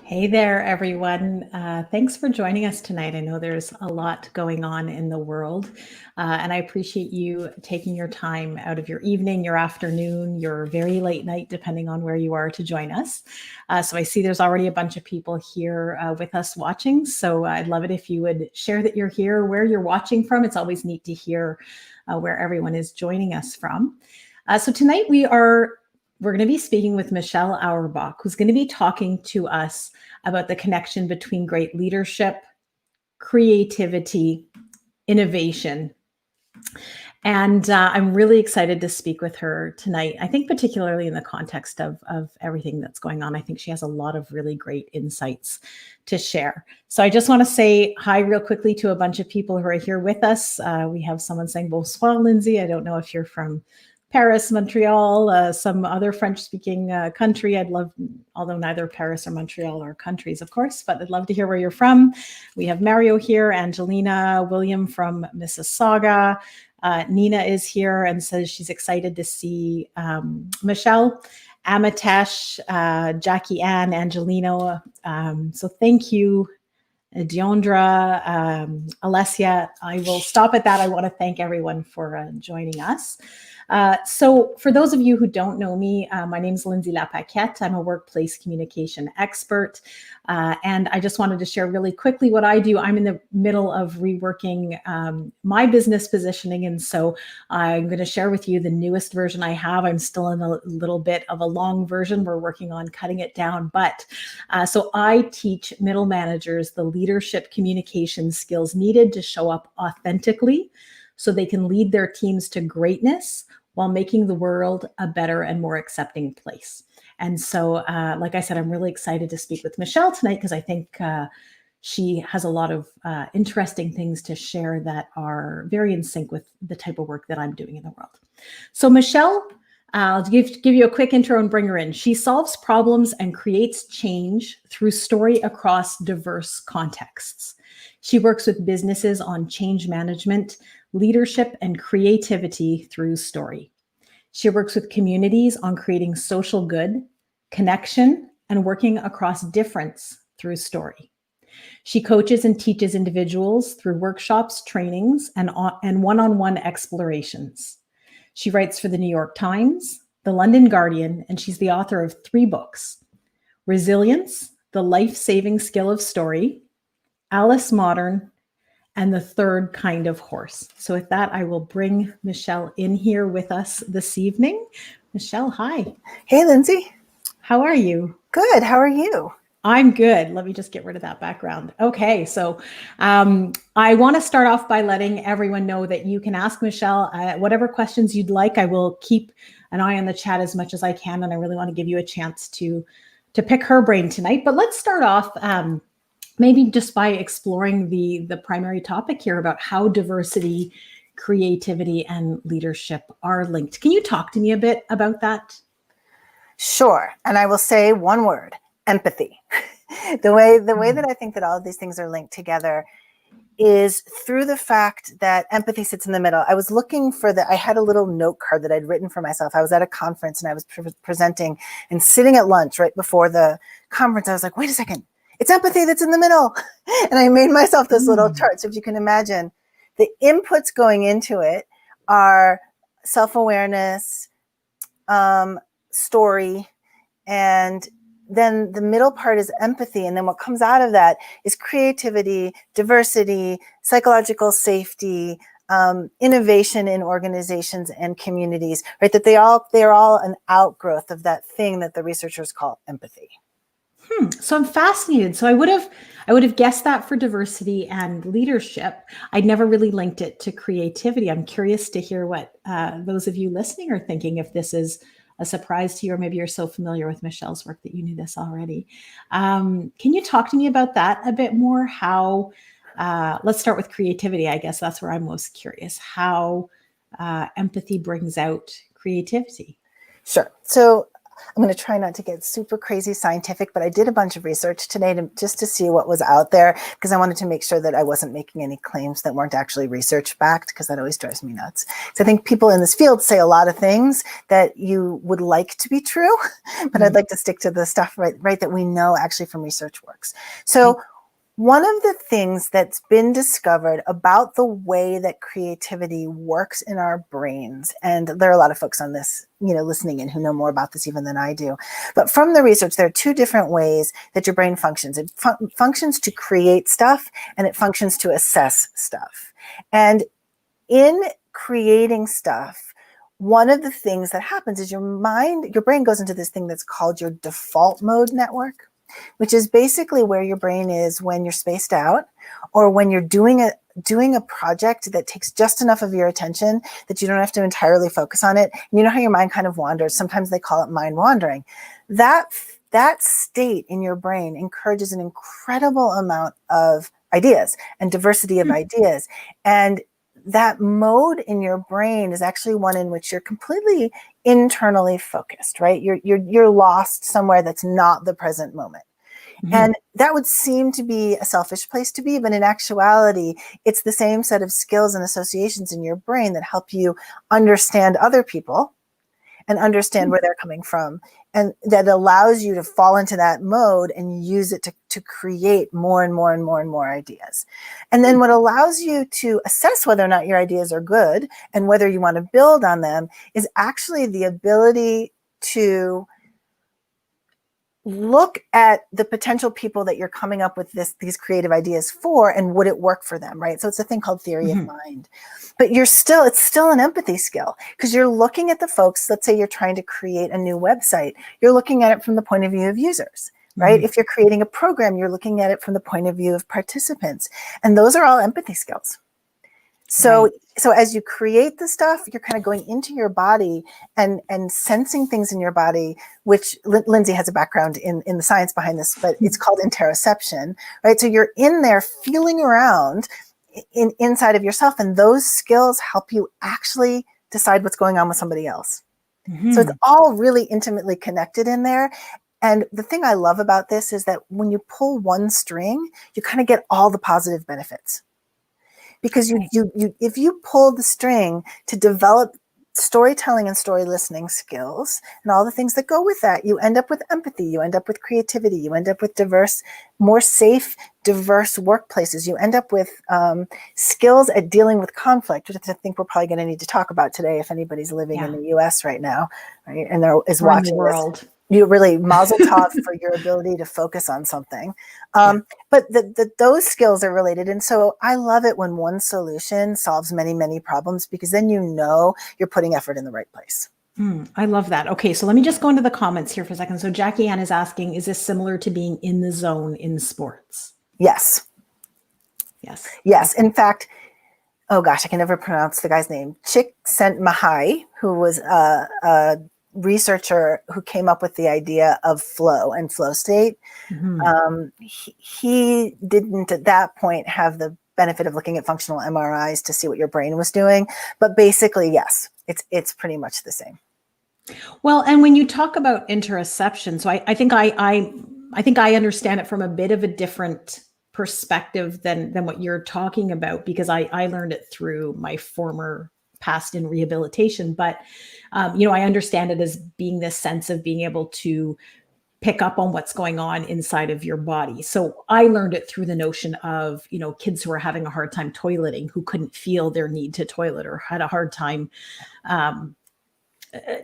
Hey there, everyone. Thanks for joining us tonight. I know there's a lot going on in the world, and I appreciate you taking your time out of your evening, your afternoon, your very late night, depending on where you are, to join us. So I see there's already a bunch of people here with us watching. So I'd love it if you would share that you're here, where you're watching from. It's always neat to hear where everyone is joining us from. So tonight we're going to be speaking with Michelle Auerbach, who's going to be talking to us about the connection between great leadership, creativity, innovation. And I'm really excited to speak with her tonight. I think particularly in the context of everything that's going on. I think she has a lot of really great insights to share. So I just want to say hi real quickly to a bunch of people who are here with us. We have someone saying bonsoir, Lindsay. I don't know if you're from Paris, Montreal, some other French-speaking country. I'd love, although neither Paris or Montreal are countries, of course, but I'd love to hear where you're from. We have Mario here, Angelina, William from Mississauga. Nina is here and says she's excited to see Michelle, Amitesh, Jackie Ann, Angelino. So thank you, Deondra, Alessia. I will stop at that. I want to thank everyone for joining us. So for those of you who don't know me, my name is Lindsay Lapaquette. I'm a workplace communication expert. And I just wanted to share really quickly what I do. I'm in the middle of reworking my business positioning. And so I'm going to share with you the newest version I have. I'm still in a little bit of a long version. We're working on cutting it down. But so I teach middle managers the leadership communication skills needed to show up authentically so they can lead their teams to greatness while making the world a better and more accepting place. And so, like I said, I'm really excited to speak with Michelle tonight because I think she has a lot of interesting things to share that are very in sync with the type of work that I'm doing in the world. So Michelle, I'll give you a quick intro and bring her in. She solves problems and creates change through story across diverse contexts. She works with businesses on change management, leadership, and creativity through story. She works with communities on creating social good, connection, and working across difference through story. She coaches and teaches individuals through workshops, trainings, and one-on-one explorations. She writes for the New York Times, the London Guardian, and she's the author of 3 books: Resilience, The Life-Saving Skill of Story, Alice Modern, and The Third Kind of Horse. So with that, I will bring Michelle in here with us this evening. Michelle, hi. Hey, Lindsay. How are you? Good. How are you? I'm good. Let me just get rid of that background. Okay, so I want to start off by letting everyone know that you can ask Michelle whatever questions you'd like. I will keep an eye on the chat as much as I can, and I really want to give you a chance to pick her brain tonight. But let's start off maybe just by exploring the primary topic here about how diversity, creativity, and leadership are linked. Can you talk to me a bit about that? Sure. And I will say one word: empathy. the way that I think that all of these things are linked together is through the fact that empathy sits in the middle. I was looking for I had a little note card that I'd written for myself. I was at a conference and I was presenting, and sitting at lunch right before the conference, I was like, wait a second, it's empathy that's in the middle. And I made myself this little chart. So if you can imagine, the inputs going into it are self-awareness, story, and then the middle part is empathy. And then what comes out of that is creativity, diversity, psychological safety, innovation in organizations and communities, right? That they're all an outgrowth of that thing that the researchers call empathy. So I'm fascinated. So I would have guessed that for diversity and leadership. I'd never really linked it to creativity. I'm curious to hear what those of you listening are thinking, if this is a surprise to you, or maybe you're so familiar with Michelle's work that you knew this already. Can you talk to me about that a bit more? How, let's start with creativity. I guess that's where I'm most curious, how empathy brings out creativity. Sure. So I'm going to try not to get super crazy scientific, but I did a bunch of research today just to see what was out there, because I wanted to make sure that I wasn't making any claims that weren't actually research backed, because that always drives me nuts. So I think people in this field say a lot of things that you would like to be true, but I'd like to stick to the stuff right that we know actually from research works. So one of the things that's been discovered about the way that creativity works in our brains, and there are a lot of folks on this, listening in who know more about this even than I do, but from the research, there are two different ways that your brain functions. It functions to create stuff, and it functions to assess stuff. And in creating stuff, one of the things that happens is your brain goes into this thing that's called your default mode network, which is basically where your brain is when you're spaced out, or when you're doing a project that takes just enough of your attention that you don't have to entirely focus on it. And you know how your mind kind of wanders. Sometimes they call it mind wandering. That state in your brain encourages an incredible amount of ideas and diversity of ideas. And that mode in your brain is actually one in which you're completely internally focused, right? You're lost somewhere that's not the present moment. And that would seem to be a selfish place to be, but in actuality, it's the same set of skills and associations in your brain that help you understand other people and understand where they're coming from. And that allows you to fall into that mode and use it to create more and more and more and more ideas. And then what allows you to assess whether or not your ideas are good and whether you want to build on them is actually the ability to look at the potential people that you're coming up with these creative ideas for, and would it work for them, right? So it's a thing called theory of mind. But it's still an empathy skill, because you're looking at the folks. Let's say you're trying to create a new website. You're looking at it from the point of view of users, right? If you're creating a program, you're looking at it from the point of view of participants. And those are all empathy skills. So as you create the stuff, you're kind of going into your body and sensing things in your body, which Lindsay has a background in the science behind this, but it's called interoception, right? So you're in there feeling around inside of yourself, and those skills help you actually decide what's going on with somebody else. So it's all really intimately connected in there. And the thing I love about this is that when you pull one string, you kind of get all the positive benefits. Because if you pull the string to develop storytelling and story listening skills and all the things that go with that, you end up with empathy, you end up with creativity, you end up with more safe, diverse workplaces. You end up with skills at dealing with conflict, which I think we're probably going to need to talk about today if anybody's living in the US right now, right? And there is watching the world. This. You really mazel tov for your ability to focus on something. But those skills are related. And so I love it when one solution solves many, many problems, because then you're putting effort in the right place. I love that. Okay, so let me just go into the comments here for a second. So Jackie Ann is asking, is this similar to being in the zone in sports? Yes. Yes. In fact, oh gosh, I can never pronounce the guy's name. Csikszentmihalyi, who was a researcher who came up with the idea of flow and flow state. He didn't at that point have the benefit of looking at functional MRIs to see what your brain was doing, but basically, yes, it's pretty much the same. Well, and when you talk about interoception, so I think I understand it from a bit of a different perspective than what you're talking about, because I learned it through my former past in rehabilitation. But I understand it as being this sense of being able to pick up on what's going on inside of your body. So I learned it through the notion of, kids who are having a hard time toileting, who couldn't feel their need to toilet, or had a hard time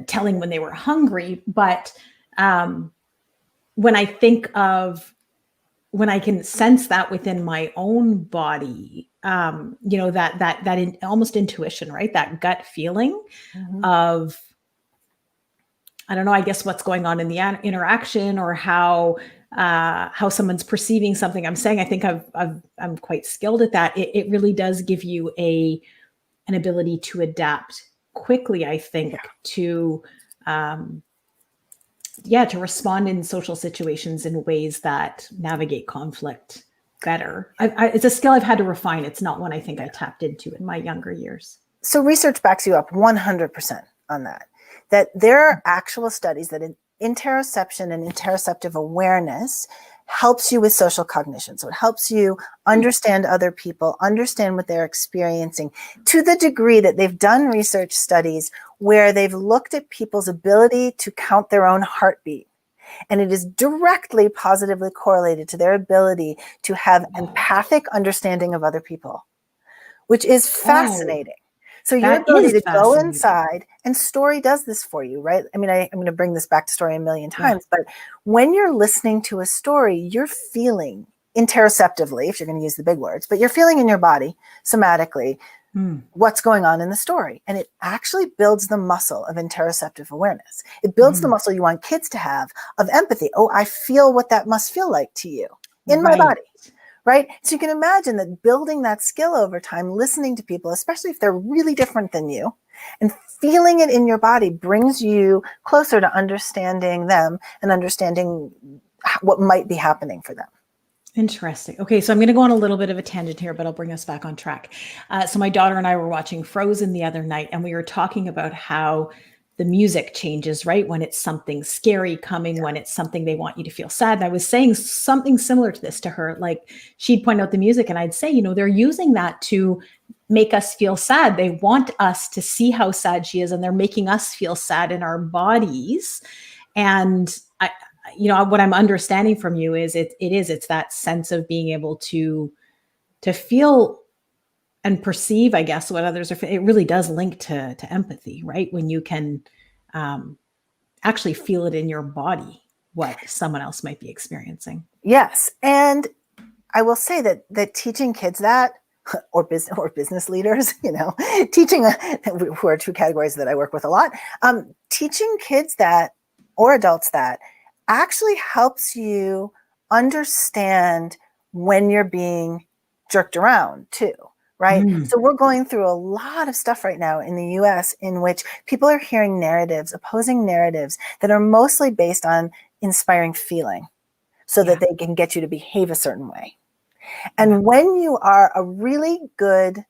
telling when they were hungry. But when I think of, when I can sense that within my own body, that almost intuition, right? That gut feeling of, I don't know, I guess what's going on in the interaction, or how someone's perceiving something I'm saying. I think I'm quite skilled at that. It really does give you an ability to adapt quickly, I think, to respond in social situations in ways that navigate conflict better. It's a skill I've had to refine. It's not one I think I tapped into in my younger years. So research backs you up 100% on that there are actual studies that interoception and interoceptive awareness helps you with social cognition. So it helps you understand other people, understand what they're experiencing, to the degree that they've done research studies where they've looked at people's ability to count their own heartbeat. And it is directly positively correlated to their ability to have empathic understing of other people, which is fascinating. So your ability to go inside, and story does this for you, right? I mean, I'm going to bring this back to story a million times, but when you're listening to a story, you're feeling interoceptively, if you're going to use the big words, but you're feeling in your body somatically what's going on in the story. And it actually builds the muscle of interoceptive awareness. It builds the muscle you want kids to have of empathy. Oh, I feel what that must feel like to you in my body. Right? So you can imagine that building that skill over time, listening to people, especially if they're really different than you, and feeling it in your body brings you closer to understanding them and understanding what might be happening for them. Interesting. Okay, so I'm going to go on a little bit of a tangent here, but I'll bring us back on track. So my daughter and I were watching Frozen the other night, and we were talking about how the music changes, right? When it's something scary coming, when it's something they want you to feel sad. And I was saying something similar to this to her. Like, she'd point out the music and I'd say, they're using that to make us feel sad. They want us to see how sad she is, and they're making us feel sad in our bodies. And what I'm understanding from you is it's that sense of being able to feel and perceive, I guess, what others are. It really does link to empathy, right? When you can actually feel it in your body, what someone else might be experiencing. Yes. And I will say that teaching kids that, or business leaders, teaching, who are two categories that I work with a lot, teaching kids that, or adults that, actually helps you understand when you're being jerked around too. Right? So we're going through a lot of stuff right now in the US in which people are hearing narratives, opposing narratives that are mostly based on inspiring feeling so that they can get you to behave a certain way. And when you are a really good,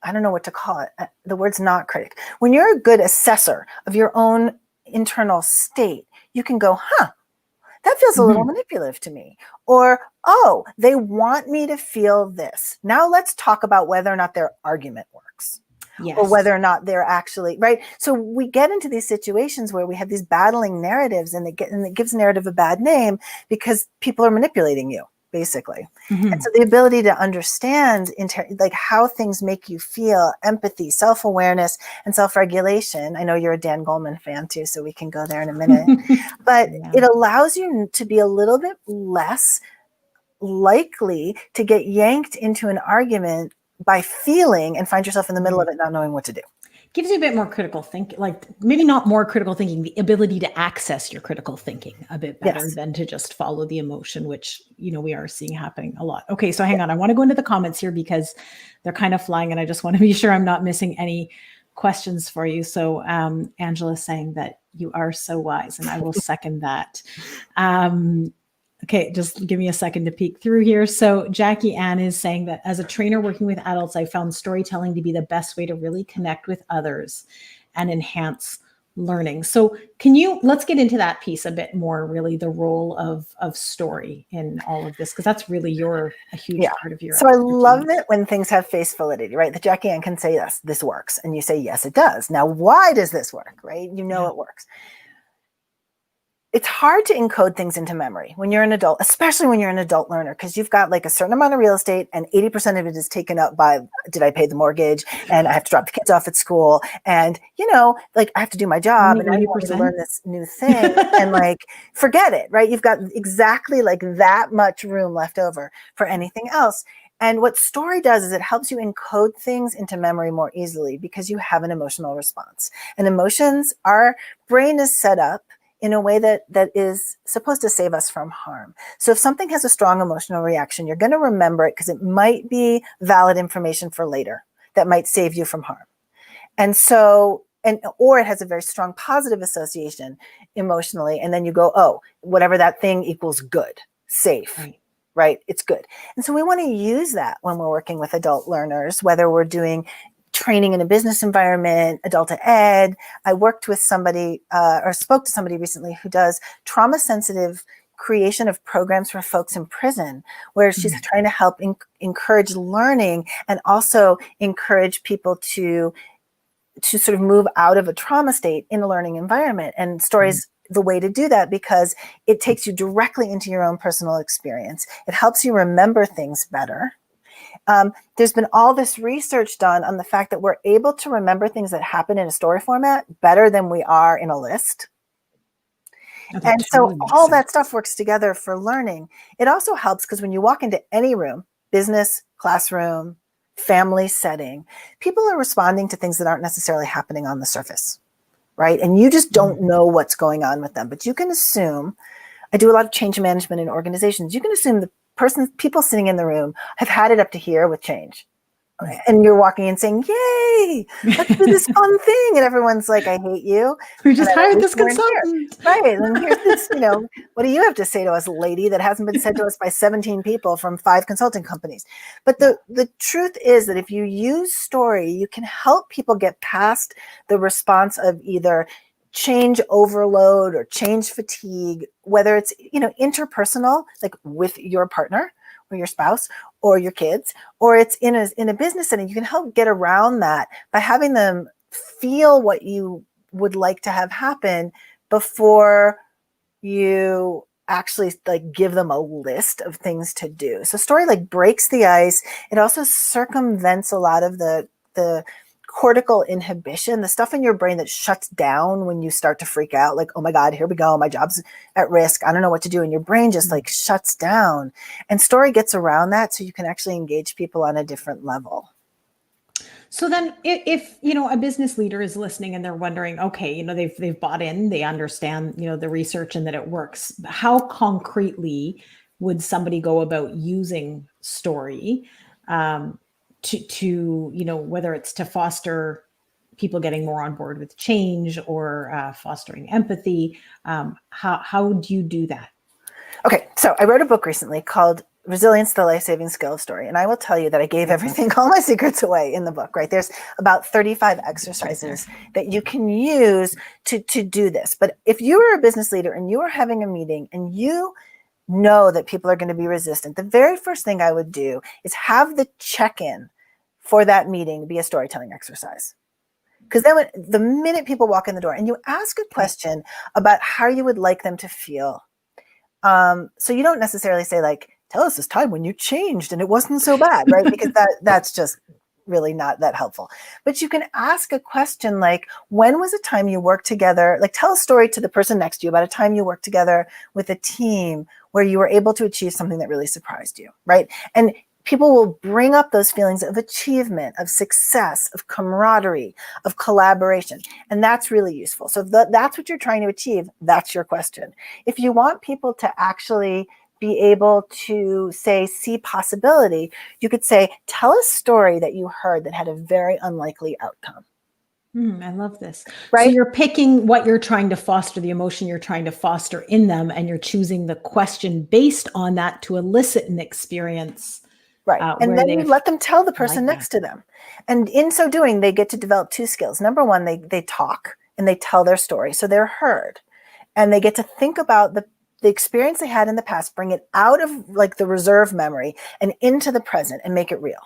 I don't know what to call it, the word's not critic. When you're a good assessor of your own internal state, you can go, that feels a little manipulative to me. Or, oh, they want me to feel this. Now let's talk about whether or not their argument works. Yes. Or whether or not they're actually, right? So we get into these situations where we have these battling narratives, and it gives narrative a bad name because people are manipulating you, basically. And so the ability to understand like how things make you feel, empathy, self-awareness, and self-regulation. I know you're a Dan Goleman fan too, so we can go there in a minute. But it allows you to be a little bit less likely to get yanked into an argument by feeling and find yourself in the middle of it not knowing what to do. Gives you a bit more critical thinking, like maybe not more critical thinking, the ability to access your critical thinking a bit better than to just follow the emotion, which, we are seeing happening a lot. Okay, so hang on. I want to go into the comments here because they're kind of flying, and I just want to be sure I'm not missing any questions for you. So Angela's saying that you are so wise, and I will second that. Okay, just give me a second to peek through here. So Jackie Ann is saying that as a trainer working with adults, I found storytelling to be the best way to really connect with others and enhance learning. So let's get into that piece a bit more, really the role of story in all of this, because that's really a huge part of your So expertise. I love it when things have face validity, right? That Jackie Ann can say, yes, this works. And you say, yes, it does. Now, why does this work, right? It works. it's hard to encode things into memory when you're an adult, especially when you're an adult learner, because you've got like a certain amount of real estate and 80% of it is taken up by, did I pay the mortgage? And I have to drop the kids off at school. And, like I have to do my job, and now you want me to learn this new thing and like, forget it, right? You've got exactly like that much room left over for anything else. And what story does is it helps you encode things into memory more easily because you have an emotional response. And emotions, our brain is set up in a way that is supposed to save us from harm. So if something has a strong emotional reaction, you're going to remember it because it might be valid information for later that might save you from harm. And so, or it has a very strong positive association emotionally. And then you go, oh, whatever that thing equals good, safe, right? It's good. And so we want to use that when we're working with adult learners, whether we're doing training in a business environment, adult ed. I worked with somebody or spoke to somebody recently who does trauma sensitive creation of programs for folks in prison, where she's trying to help encourage learning and also encourage people to sort of move out of a trauma state in a learning environment. And stories the way to do that because it takes you directly into your own personal experience. It helps you remember things better. There's been all this research done on the fact that we're able to remember things that happen in a story format better than we are in a list. And so all that stuff works together for learning. It also helps because when you walk into any room, business, classroom, family setting, people are responding to things that aren't necessarily happening on the surface, right? And you just don't know what's going on with them. But you can assume, I do a lot of change management in organizations, you can assume the people sitting in the room have had it up to here with change. And you're walking in saying, yay, let's do this fun thing. And everyone's like, I hate you. We just hired this consultant. Right. And here's this, what do you have to say to us, lady, that hasn't been said to us by 17 people from 5 consulting companies? But the truth is that if you use story, you can help people get past the response of either change overload or change fatigue, whether it's, interpersonal, like with your partner or your spouse or your kids, or it's in a business setting. You can help get around that by having them feel what you would like to have happen before you actually like give them a list of things to do. So story like breaks the ice. It also circumvents a lot of the cortical inhibition, the stuff in your brain that shuts down when you start to freak out, like, oh my God, here we go, my job's at risk, I don't know what to do. And your brain just like shuts down. And story gets around that so you can actually engage people on a different level. So then if a business leader is listening and they're wondering, okay, they've bought in, they understand, the research and that it works. How concretely would somebody go about using story to whether it's to foster people getting more on board with change or fostering empathy? How do you do that? Okay, so I wrote a book recently called Resilience, the Life-Saving Skill of Story. And I will tell you that I gave everything, all my secrets away in the book, right? There's about 35 exercises that you can use to do this. But if you are a business leader and you are having a meeting and you know that people are going to be resistant, the very first thing I would do is have the check-in for that meeting be a storytelling exercise. Because then the minute people walk in the door and you ask a question about how you would like them to feel. So you don't necessarily say like, tell us this time when you changed and it wasn't so bad, right? Because that's just really not that helpful. But you can ask a question like, when was a time you worked together? Like tell a story to the person next to you about a time you worked together with a team where you were able to achieve something that really surprised you, right? And people will bring up those feelings of achievement, of success, of camaraderie, of collaboration. And that's really useful. So if that's what you're trying to achieve, that's your question. If you want people to actually be able to say, see possibility, you could say, tell a story that you heard that had a very unlikely outcome. I love this. Right? So you're picking what you're trying to foster, the emotion you're trying to foster in them, and you're choosing the question based on that to elicit an experience. Right. And then you let them tell the person next to them. And in so doing, they get to develop 2 skills. Number one, they talk and they tell their story. So they're heard. And they get to think about the experience they had in the past, bring it out of like the reserve memory and into the present and make it real.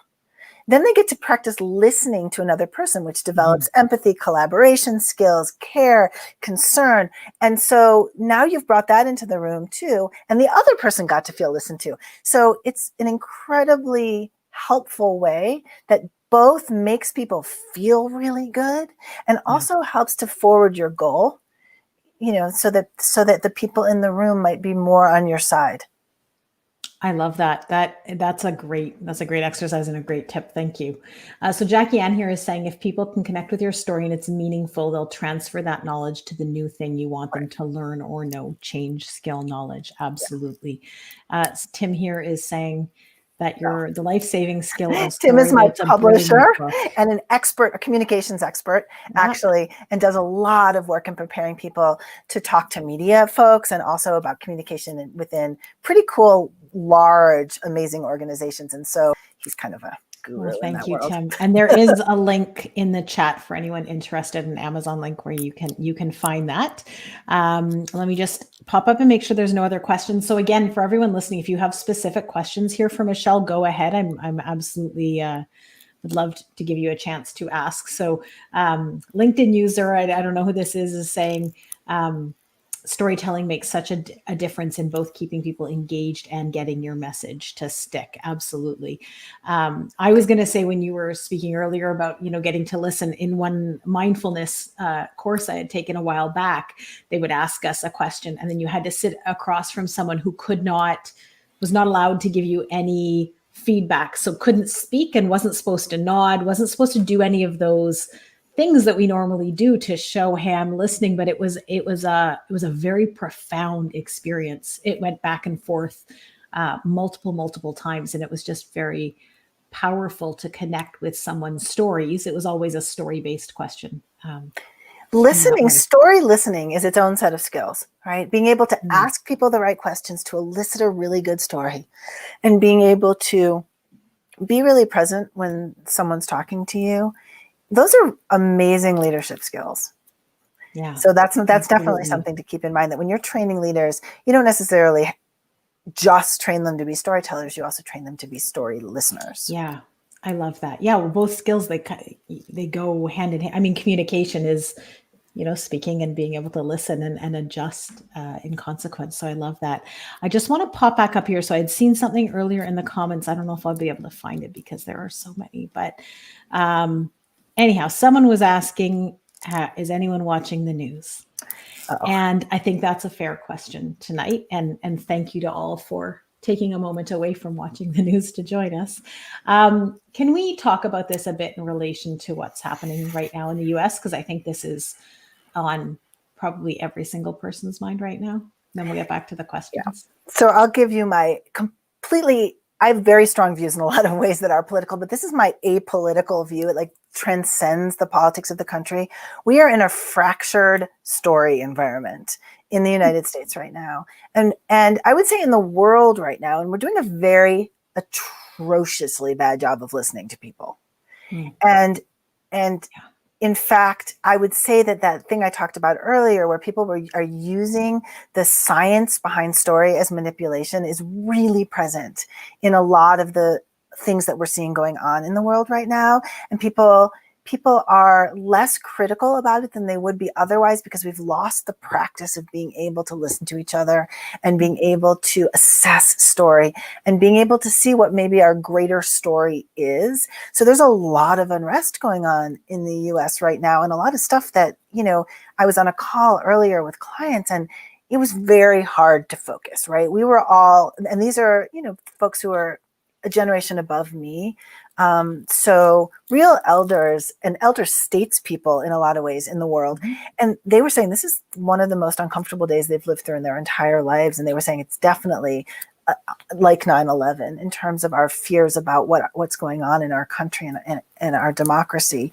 Then they get to practice listening to another person, which develops Mm-hmm. empathy, collaboration skills, care, concern. And so now you've brought that into the room too. And the other person got to feel listened to. So it's an incredibly helpful way that both makes people feel really good and Yeah. also helps to forward your goal, so that the people in the room might be more on your side. I love that. That's a great exercise and a great tip. Thank you. So Jackie Ann here is saying, if people can connect with your story and it's meaningful, they'll transfer that knowledge to the new thing you want them to learn or know. Change, skill, knowledge. Absolutely. Tim here is saying that the life-saving skill of Tim is story. my That's a publisher brilliant book. and an expert, a communications expert, Yeah. actually, and does a lot of work in preparing people to talk to media folks and also about communication within pretty cool, large, amazing organizations. And so he's kind of a guru Well, in thank that you, world. Tim. And there is a link in the chat for anyone interested, an Amazon link where you can find that. Let me just pop up and make sure there's no other questions. So again, for everyone listening, if you have specific questions here for Michelle, go ahead. I'm absolutely would love to give you a chance to ask. So LinkedIn user, I don't know who this is saying, storytelling makes such a difference in both keeping people engaged and getting your message to stick. Absolutely. I was going to say, when you were speaking earlier about, getting to listen, in one mindfulness course I had taken a while back, they would ask us a question and then you had to sit across from someone who was not allowed to give you any feedback. So couldn't speak and wasn't supposed to nod, wasn't supposed to do any of those things that we normally do to show ham listening. But it was a very profound experience. It went back and forth multiple times, and it was just very powerful to connect with someone's stories. It was always a story-based question. Story listening is its own set of skills, right? Being able to ask people the right questions to elicit a really good story, and being able to be really present when someone's talking to you. Those are amazing leadership skills. Yeah. So that's definitely something to keep in mind, that when you're training leaders, you don't necessarily just train them to be storytellers. You also train them to be story listeners. Yeah. I love that. Yeah. Well, both skills, they go hand in hand. I mean, communication is, speaking and being able to listen and adjust in consequence. So I love that. I just want to pop back up here. So I'd seen something earlier in the comments. I don't know if I'll be able to find it because there are so many, but anyhow, someone was asking, is anyone watching the news? Uh-oh. And I think that's a fair question tonight. And thank you to all for taking a moment away from watching the news to join us. Can we talk about this a bit in relation to what's happening right now in the US? Because I think this is on probably every single person's mind right now. Then we'll get back to the questions. Yeah. So I'll give you my I have very strong views in a lot of ways that are political, but this is my apolitical view. It transcends the politics of the country. We are in a fractured story environment in the United States right now. And I would say in the world right now, and we're doing a very atrociously bad job of listening to people. And in fact, I would say that thing I talked about earlier, where people are using the science behind story as manipulation, is really present in a lot of the things that we're seeing going on in the world right now. And people are less critical about it than they would be otherwise, because we've lost the practice of being able to listen to each other and being able to assess story and being able to see what maybe our greater story is. So there's a lot of unrest going on in the US right now, and a lot of stuff that, I was on a call earlier with clients, and it was very hard to focus, right? We were all, and these are, folks who are a generation above me. So real elders and elder statespeople in a lot of ways in the world. And they were saying this is one of the most uncomfortable days they've lived through in their entire lives. And they were saying it's definitely like 9/11 in terms of our fears about what's going on in our country and our democracy.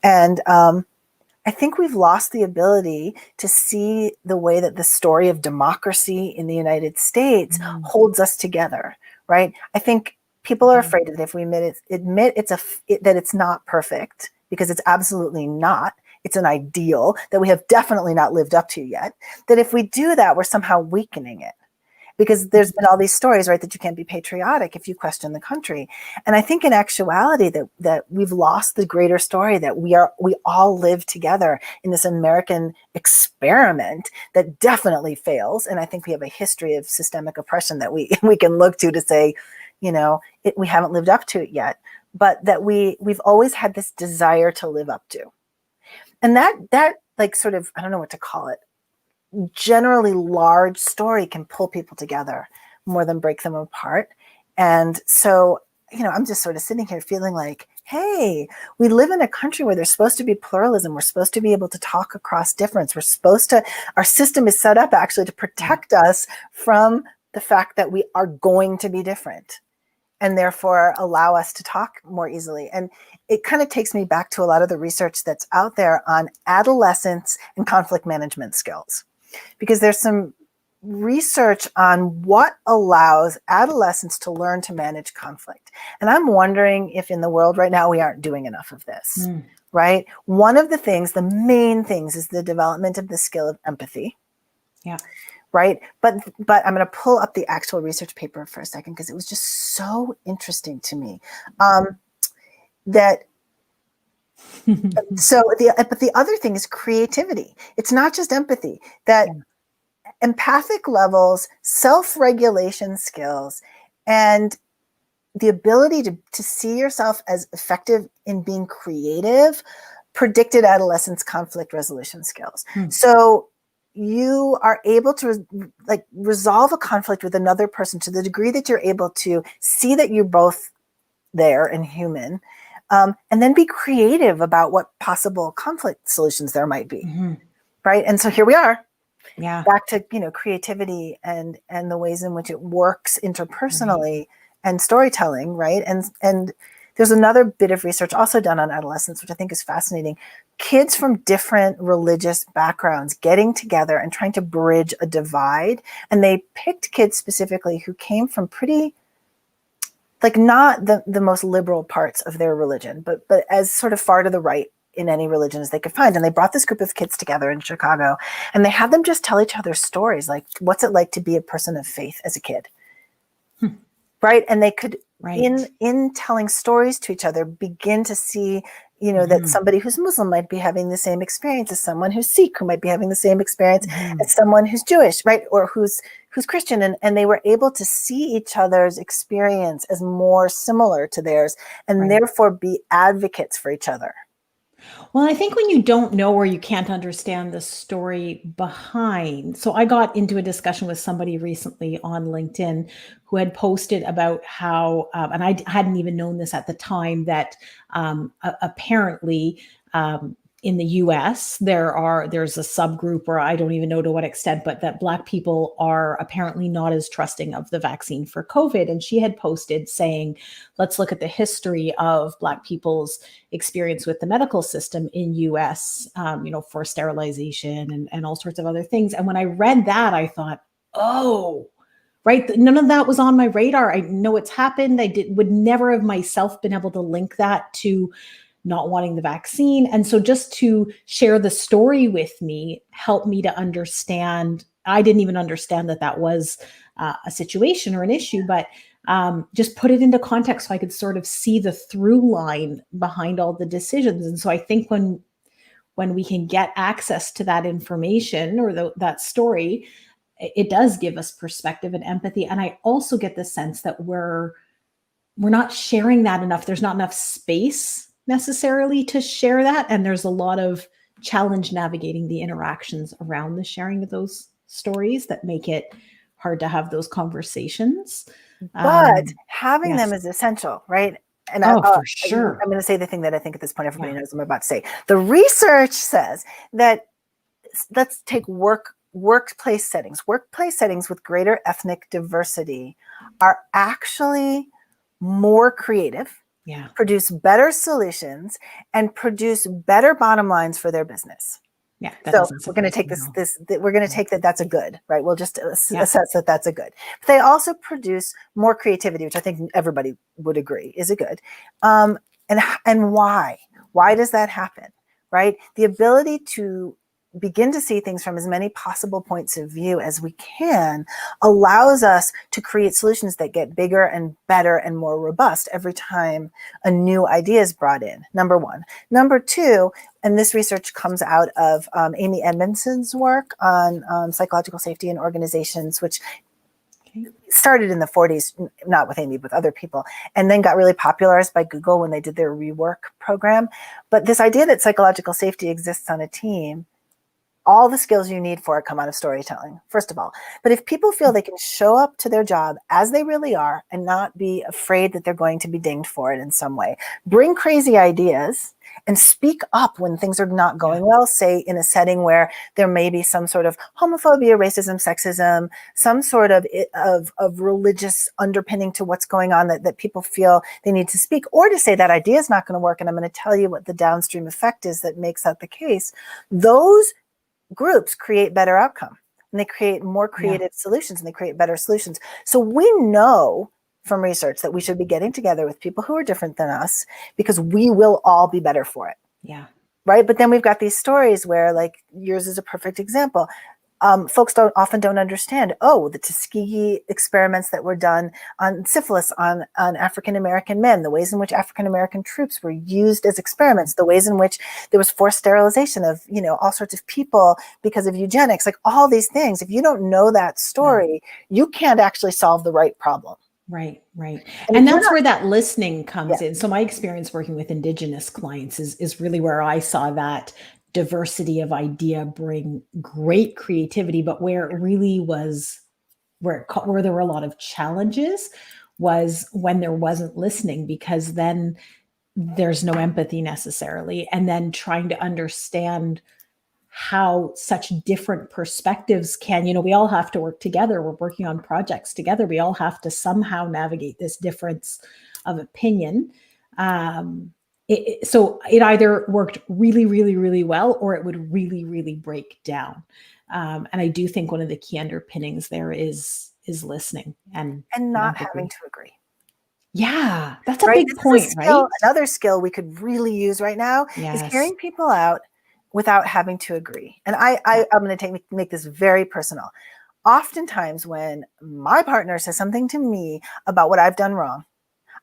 And I think we've lost the ability to see the way that the story of democracy in the United States holds us together, right? I think people are afraid that if we admit that it's not perfect, because it's absolutely not. It's an ideal that we have definitely not lived up to yet. That if we do that, we're somehow weakening it. because there's been all these stories, right, that you can't be patriotic if you question the country. And I think in actuality that we've lost the greater story, that we all live together in this American experiment that definitely fails. And I think we have a history of systemic oppression that we can look to say, we haven't lived up to it yet, but that we've always had this desire to live up to. And that like sort of, I don't know what to call it, generally large story can pull people together more than break them apart. And so, I'm just sort of sitting here feeling like, hey, we live in a country where there's supposed to be pluralism. We're supposed to be able to talk across difference. Our system is set up actually to protect us from the fact that we are going to be different, and therefore allow us to talk more easily. And it kind of takes me back to a lot of the research that's out there on adolescence and conflict management skills, because there's some research on what allows adolescents to learn to manage conflict. And I'm wondering if in the world right now we aren't doing enough of this, right? One of the main things is the development of the skill of empathy. Yeah. Right. But I'm going to pull up the actual research paper for a second, because it was just so interesting to me. But the other thing is creativity. It's not just empathy, that empathic levels, self-regulation skills, and the ability to see yourself as effective in being creative predicted adolescents' conflict resolution skills. So you are able to resolve a conflict with another person to the degree that you're able to see that you're both there and human, and then be creative about what possible conflict solutions there might be. Right. And so here we are. Yeah. Back to, creativity and the ways in which it works interpersonally and storytelling. Right. And there's another bit of research also done on adolescence, which I think is fascinating. Kids from different religious backgrounds getting together and trying to bridge a divide. And they picked kids specifically who came from pretty, not the most liberal parts of their religion, but as sort of far to the right in any religion as they could find. And they brought this group of kids together in Chicago, and they had them just tell each other stories, like, what's it like to be a person of faith as a kid? Right. And they could, in telling stories to each other, begin to see, that somebody who's Muslim might be having the same experience as someone who's Sikh, who might be having the same experience as someone who's Jewish, right? Or who's Christian. And they were able to see each other's experience as more similar to theirs, and therefore be advocates for each other. Well, I think when you don't know or you can't understand the story behind. So I got into a discussion with somebody recently on LinkedIn who had posted about how, and I hadn't even known this at the time, that apparently in the US, there's a subgroup, or I don't even know to what extent, but that Black people are apparently not as trusting of the vaccine for COVID. And she had posted saying, let's look at the history of Black people's experience with the medical system in US, for sterilization and all sorts of other things. And when I read that, I thought, oh, right. None of that was on my radar. I know it's happened. Would never have myself been able to link that to not wanting the vaccine. And so just to share the story with me helped me to understand. I didn't even understand that was a situation or an issue, but just put it into context so I could sort of see the through line behind all the decisions. And so I think when we can get access to that information or that story, it does give us perspective and empathy. And I also get the sense that we're not sharing that enough. There's not enough space necessarily to share that. And there's a lot of challenge navigating the interactions around the sharing of those stories that make it hard to have those conversations. But having them is essential, right? And for sure. I'm going to say the thing that I think at this point everybody knows I'm about to say. The research says that, let's take workplace settings. Workplace settings with greater ethnic diversity are actually more creative, produce better solutions, and produce better bottom lines for their business. Yeah. So we're going to take we're going to take that's a good, right? We'll just assess that that's a good. But they also produce more creativity, which I think everybody would agree is a good. And why? Why does that happen, right? The ability to begin to see things from as many possible points of view as we can allows us to create solutions that get bigger and better and more robust every time a new idea is brought in, number one. Number two, and this research comes out of Amy Edmondson's work on psychological safety in organizations, which started in the 40s, not with Amy, with other people, and then got really popularized by Google when they did their rework program. But this idea that psychological safety exists on a team, all the skills you need for it come out of storytelling, first of all. But if people feel they can show up to their job as they really are and not be afraid that they're going to be dinged for it in some way, bring crazy ideas and speak up when things are not going well, say in a setting where there may be some sort of homophobia, racism, sexism, some sort of religious underpinning to what's going on that people feel they need to speak, or to say that idea is not going to work and I'm going to tell you what the downstream effect is that makes that the case. Those groups create better outcome and they create more creative solutions and they create better solutions. So we know from research that we should be getting together with people who are different than us because we will all be better for it. Yeah. Right. But then we've got these stories where, like, yours is a perfect example. Folks often don't understand, the Tuskegee experiments that were done on syphilis on African-American men, the ways in which African-American troops were used as experiments, the ways in which there was forced sterilization of, all sorts of people because of eugenics, like all these things. If you don't know that story, you can't actually solve the right problem. Right. And that's where that listening comes in. So my experience working with Indigenous clients is really where I saw that diversity of idea bring great creativity, but where it really was, where there were a lot of challenges was when there wasn't listening, because then there's no empathy necessarily. And then trying to understand how such different perspectives can, we all have to work together. We're working on projects together. We all have to somehow navigate this difference of opinion. So it either worked really, really, really well, or it would really, really break down. And I do think one of the key underpinnings there is listening and not empathy. Having to agree. Yeah, that's a big point, right? Another skill we could really use right now is hearing people out without having to agree. And I'm going to make this very personal. Oftentimes when my partner says something to me about what I've done wrong,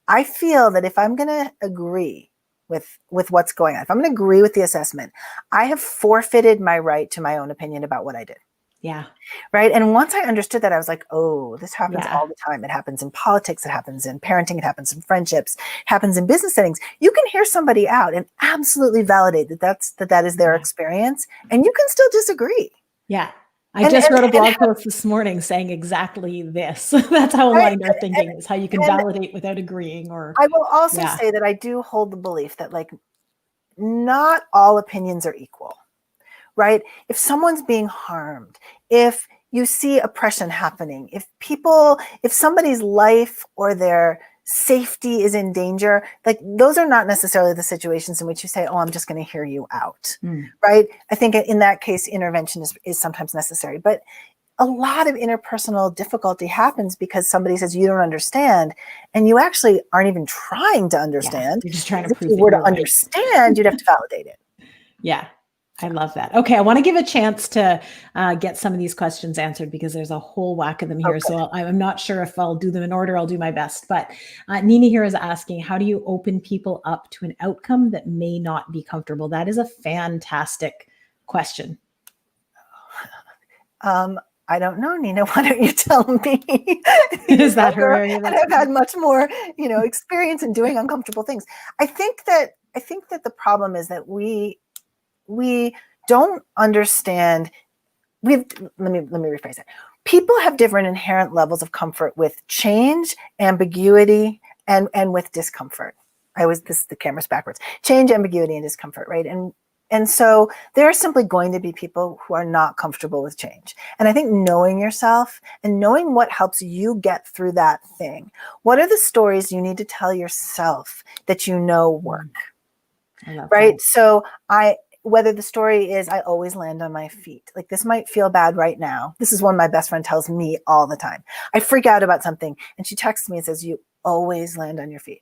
I feel that if I'm going to agree with what's going on, if I'm going to agree with the assessment, I have forfeited my right to my own opinion about what I did. Yeah. Right. And once I understood that, I was like, this happens all the time. It happens in politics. It happens in parenting. It happens in friendships. It happens in business settings. You can hear somebody out and absolutely validate that is their experience, and you can still disagree. Yeah. I just wrote a blog post this morning saying exactly this. That's how aligned our thinking is, how you can validate without agreeing. Or I will also say that I do hold the belief that, like, not all opinions are equal. Right? If someone's being harmed, if you see oppression happening, if somebody's life or their safety is in danger, like, those are not necessarily the situations in which you say, I'm just going to hear you out. Right? I think in that case, intervention is sometimes necessary. But a lot of interpersonal difficulty happens because somebody says you don't understand, and you actually aren't even trying to understand. You're just trying to prove if you were to understand, you'd have to validate it. Yeah. I love that. Okay. I want to give a chance to get some of these questions answered because there's a whole whack of them here. So I'm not sure if I'll do them in order. I'll do my best. But Nina here is asking, how do you open people up to an outcome that may not be comfortable? That is a fantastic question. I don't know, Nina. Why don't you tell me? Is that her area? I've had much more, experience in doing uncomfortable things. I think that the problem is that we don't understand. Let me rephrase it. People have different inherent levels of comfort with change, ambiguity, and with discomfort. The camera's backwards. Change, ambiguity, and discomfort, right? And so there are simply going to be people who are not comfortable with change. And I think knowing yourself and knowing what helps you get through that thing. What are the stories you need to tell yourself that work? Right? So whether the story is, I always land on my feet. Like, this might feel bad right now. This is one my best friend tells me all the time. I freak out about something and she texts me and says, you always land on your feet.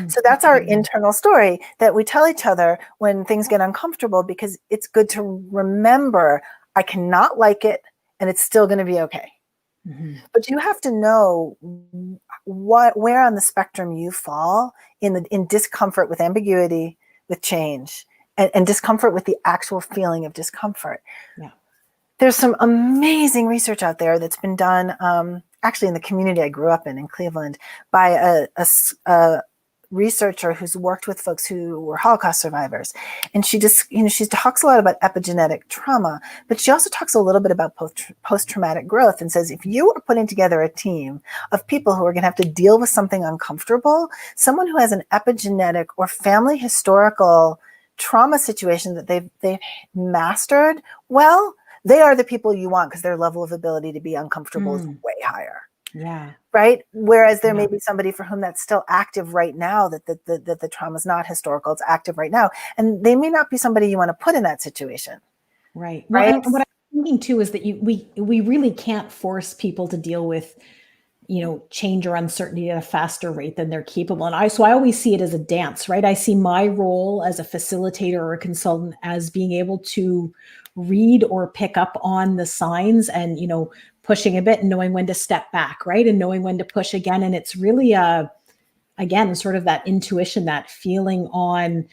So that's our Yeah. internal story that we tell each other when things get uncomfortable, because it's good to remember I cannot like it and it's still going to be okay. Mhm. But you have to know where on the spectrum you fall in discomfort with ambiguity, with change, and discomfort with the actual feeling of discomfort. Yeah. There's some amazing research out there that's been done, actually in the community I grew up in Cleveland, by a researcher who's worked with folks who were Holocaust survivors. And she just, she talks a lot about epigenetic trauma, but she also talks a little bit about post-traumatic growth, and says, if you are putting together a team of people who are going to have to deal with something uncomfortable, someone who has an epigenetic or family historical trauma situation that they've mastered, well, they are the people you want, because their level of ability to be uncomfortable is way higher. Yeah. Right. Whereas there may be somebody for whom that's still active right now, that the trauma is not historical, it's active right now. And they may not be somebody you want to put in that situation. Right. Right. Well, and what I'm thinking too is that we really can't force people to deal with, change or uncertainty at a faster rate than they're capable. And so I always see it as a dance, right? I see my role as a facilitator or a consultant as being able to read or pick up on the signs and, pushing a bit and knowing when to step back, right? And knowing when to push again. And it's really, again, sort of that intuition, that feeling on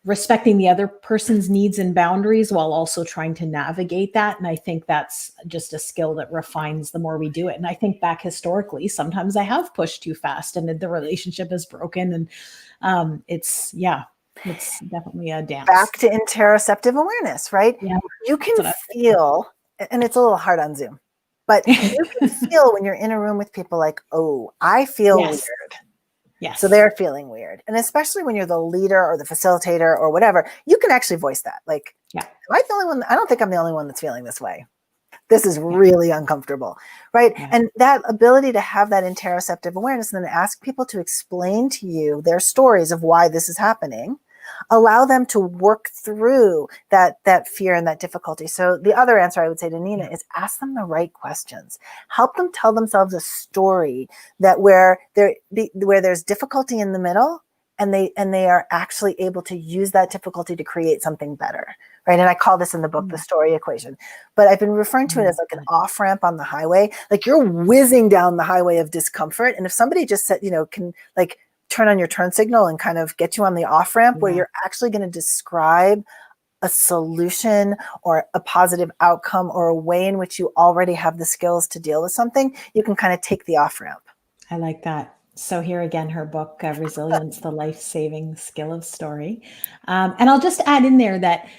respecting the other person's needs and boundaries while also trying to navigate that. And I think that's just a skill that refines the more we do it. And I think back historically, sometimes I have pushed too fast and the relationship is broken. And it's definitely a dance. Back to interoceptive awareness, right? Yeah, you can feel, and it's a little hard on Zoom, but you can feel when you're in a room with people like, oh, I feel weird. Yes. So they're feeling weird. And especially when you're the leader or the facilitator or whatever, you can actually voice that. Like, am I the only one? I don't think I'm the only one that's feeling this way. This is really uncomfortable, right? Yeah. And that ability to have that interoceptive awareness and then ask people to explain to you their stories of why this is happening, allow them to work through that fear and that difficulty. So the other answer I would say to Nina is ask them the right questions. Help them tell themselves a story that where there's difficulty in the middle, and they are actually able to use that difficulty to create something better, right? And I call this in the book the story equation, but I've been referring to it as like an off-ramp on the highway. Like you're whizzing down the highway of discomfort, and if somebody just said, can like turn on your turn signal and kind of get you on the off-ramp where you're actually going to describe a solution or a positive outcome or a way in which you already have the skills to deal with something, you can kind of take the off-ramp. I like that. So here again, her book, Resilience, the Life-Saving Skill of Story. And I'll just add in there that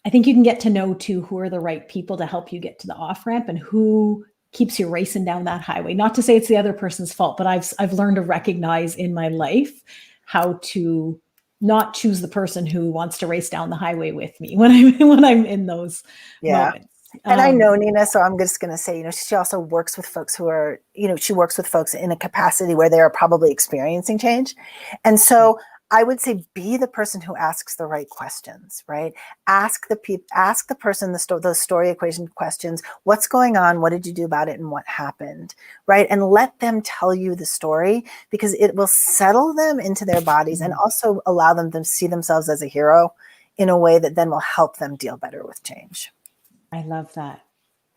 I think you can get to know too who are the right people to help you get to the off-ramp and who keeps you racing down that highway. Not to say it's the other person's fault, but I've learned to recognize in my life how to not choose the person who wants to race down the highway with me when I'm in those moments. And I know Nina, so I'm just going to say, she also works with folks who are, she works with folks in a capacity where they are probably experiencing change. And so I would say be the person who asks the right questions, right? Ask the person those story equation questions. What's going on? What did you do about it? And what happened, right? And let them tell you the story, because it will settle them into their bodies and also allow them to see themselves as a hero in a way that then will help them deal better with change. I love that.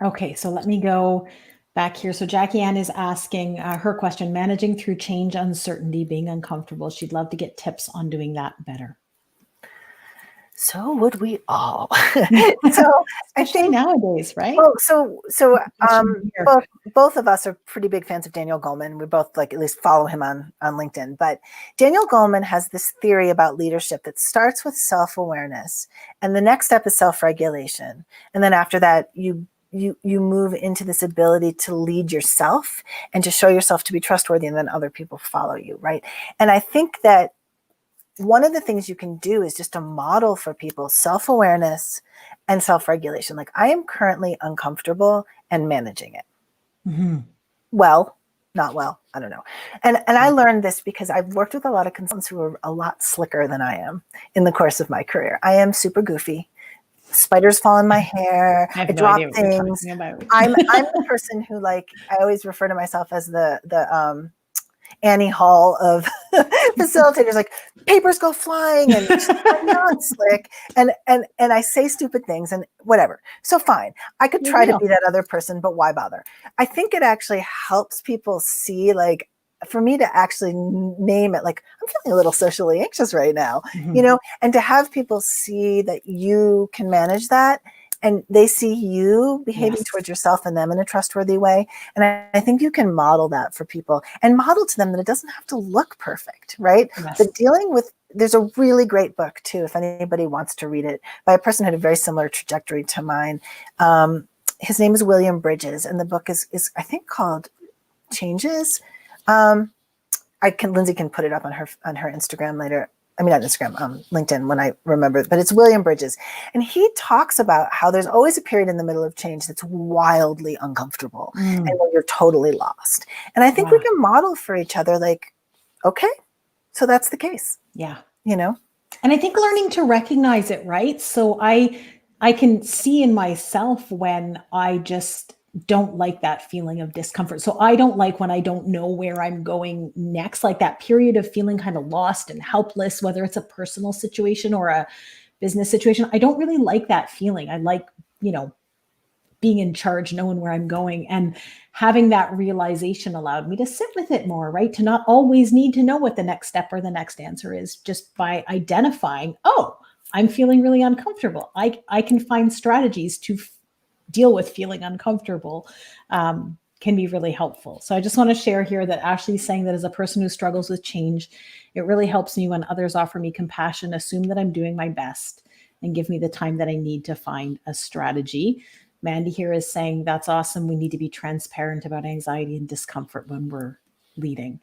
Okay, so let me go back here. So Jackie Ann is asking her question, managing through change, uncertainty, being uncomfortable. She'd love to get tips on doing that better. So would we all. So I think nowadays, right? Well, both of us are pretty big fans of Daniel Goleman. We both at least follow him on LinkedIn. But Daniel Goleman has this theory about leadership that starts with self-awareness, and the next step is self-regulation. And then after that, you move into this ability to lead yourself and to show yourself to be trustworthy, and then other people follow you, right? And I think that one of the things you can do is just to model for people self-awareness and self-regulation. Like, I am currently uncomfortable and managing it. Mm-hmm. Well, not well, I don't know. And I learned this because I've worked with a lot of consultants who are a lot slicker than I am in the course of my career. I am super goofy. Spiders fall in my hair. I drop things. I'm the person who, I always refer to myself as the Annie Hall of facilitators, like papers go flying and I'm not slick and I say stupid things and whatever. So fine, I could try to be that other person, but why bother? I think it actually helps people see, like, for me to actually name it, like, I'm feeling a little socially anxious right now, you know, and to have people see that you can manage that and they see you behaving towards yourself and them in a trustworthy way. And I think you can model that for people and model to them that it doesn't have to look perfect, right? But dealing with, there's a really great book too, if anybody wants to read it, by a person who had a very similar trajectory to mine. His name is William Bridges, and the book is I think called Changes. Lindsay can put it up on her Instagram later. I mean, not Instagram, LinkedIn when I remember it, but it's William Bridges. And he talks about how there's always a period in the middle of change that's wildly uncomfortable and when you're totally lost. And I think we can model for each other, like, okay, so that's the case. Yeah. You know? And I think learning to recognize it, right? So I can see in myself when I just don't like that feeling of discomfort. So I don't like when I don't know where I'm going next, like that period of feeling kind of lost and helpless, whether it's a personal situation or a business situation. I don't really like that feeling. I like, you know, being in charge, knowing where I'm going, and having that realization allowed me to sit with it more, right? To not always need to know what the next step or the next answer is, just by identifying, oh, I'm feeling really uncomfortable. I can find strategies to deal with feeling uncomfortable, can be really helpful. So I just want to share here that Ashley's saying that as a person who struggles with change, it really helps me when others offer me compassion, assume that I'm doing my best, and give me the time that I need to find a strategy. Mandy here is saying that's awesome. We need to be transparent about anxiety and discomfort when we're leading.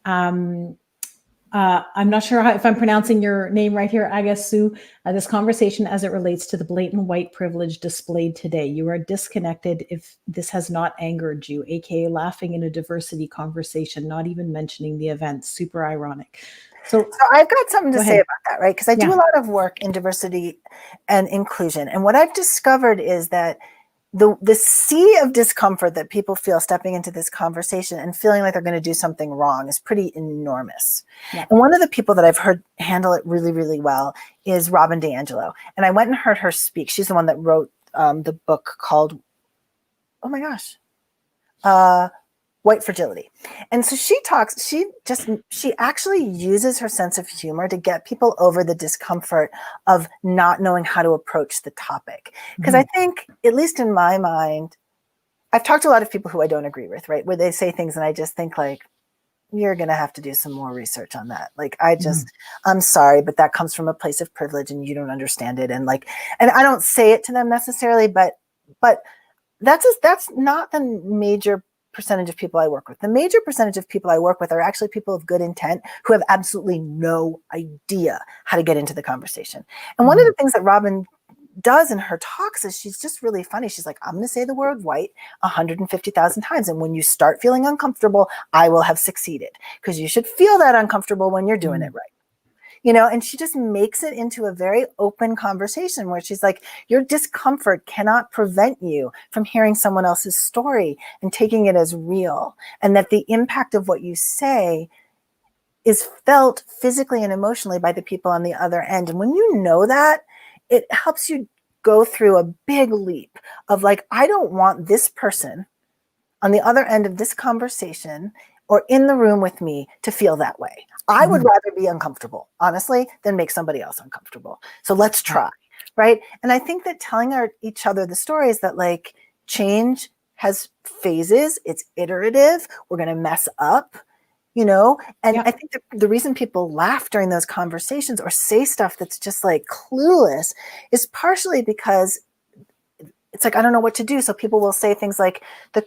I'm not sure if I'm pronouncing your name right here, Agasu. This conversation as it relates to the blatant white privilege displayed today. You are disconnected if this has not angered you, aka laughing in a diversity conversation, not even mentioning the event. Super ironic. So I've got something to say about that, right? Because I do a lot of work in diversity and inclusion. And what I've discovered is that the sea of discomfort that people feel stepping into this conversation and feeling like they're going to do something wrong is pretty enormous. And one of the people that I've heard handle it really, really well is Robin DiAngelo. And I went and heard her speak. She's the one that wrote the book called, oh my gosh, White Fragility. And so she actually uses her sense of humor to get people over the discomfort of not knowing how to approach the topic. Because I think, at least in my mind, I've talked to a lot of people who I don't agree with, right? Where they say things and I just think, like, you're going to have to do some more research on that. Like, I'm sorry, but that comes from a place of privilege and you don't understand it. And I don't say it to them necessarily, but that's not the major percentage of people I work with. The major percentage of people I work with are actually people of good intent who have absolutely no idea how to get into the conversation. And one of the things that Robin does in her talks is she's just really funny. She's like, I'm going to say the word white 150,000 times. And when you start feeling uncomfortable, I will have succeeded, because you should feel that uncomfortable when you're doing it right. You know, and she just makes it into a very open conversation where she's like, your discomfort cannot prevent you from hearing someone else's story and taking it as real. And that the impact of what you say is felt physically and emotionally by the people on the other end. And when you know that, it helps you go through a big leap of, like, I don't want this person on the other end of this conversation or in the room with me to feel that way. I would rather be uncomfortable, honestly, than make somebody else uncomfortable. So let's try, right? And I think that telling each other the stories that, like, change has phases, it's iterative, we're going to mess up, you know? And I think the reason people laugh during those conversations or say stuff that's just, like, clueless is partially because it's like, I don't know what to do. So people will say things like, there's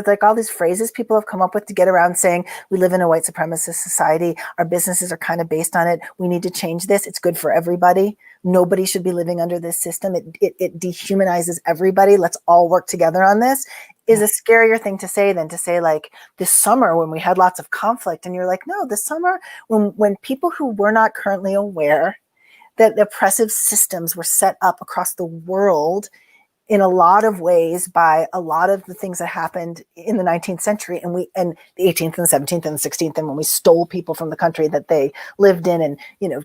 like all these phrases people have come up with to get around saying, we live in a white supremacist society. Our businesses are kind of based on it. We need to change this. It's good for everybody. Nobody should be living under this system. It dehumanizes everybody. Let's all work together on this. Is a scarier thing to say than to say, like, this summer when we had lots of conflict, and you're like, no, this summer when people who were not currently aware that oppressive systems were set up across the world in a lot of ways by a lot of the things that happened in the 19th century and the 18th and the 17th and the 16th, and when we stole people from the country that they lived in and,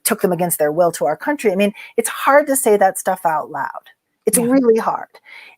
took them against their will to our country. I mean, it's hard to say that stuff out loud. It's really hard.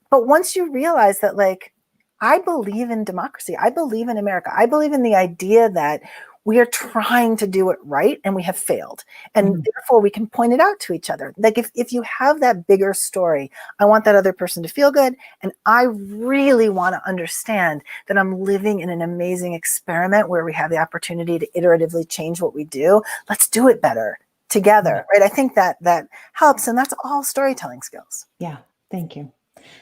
But once you realize that, like, I believe in democracy, I believe in America, I believe in the idea that we are trying to do it right and we have failed. And therefore we can point it out to each other. Like if you have that bigger story, I want that other person to feel good. And I really want to understand that I'm living in an amazing experiment where we have the opportunity to iteratively change what we do. Let's do it better together, right? I think that helps. And that's all storytelling skills. Yeah, thank you.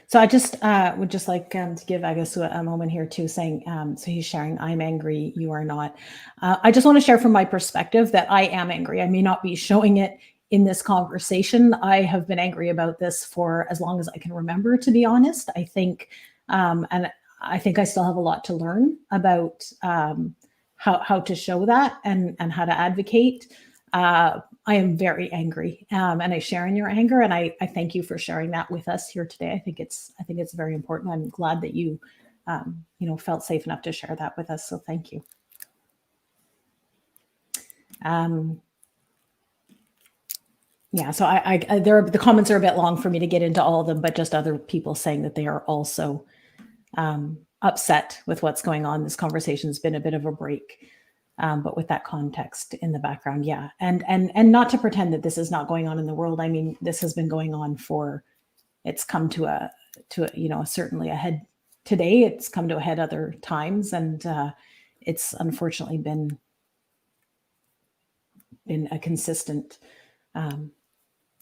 So I just would just like to give Agasu a moment here too, saying, so he's sharing, I'm angry, you are not. I just want to share from my perspective that I am angry. I may not be showing it in this conversation. I have been angry about this for as long as I can remember, to be honest. I think, and I think I still have a lot to learn about how to show that and how to advocate. I am very angry, and I share in your anger, and I thank you for sharing that with us here today. I think it's very important. I'm glad that you, felt safe enough to share that with us. So thank you. Yeah. So the comments are a bit long for me to get into all of them, but just other people saying that they are also upset with what's going on. This conversation's been a bit of a break. But with that context in the background, yeah, and not to pretend that this is not going on in the world. I mean, this has been going on it's come to a certainly a head today. It's come to a head other times, and it's unfortunately been a consistent, I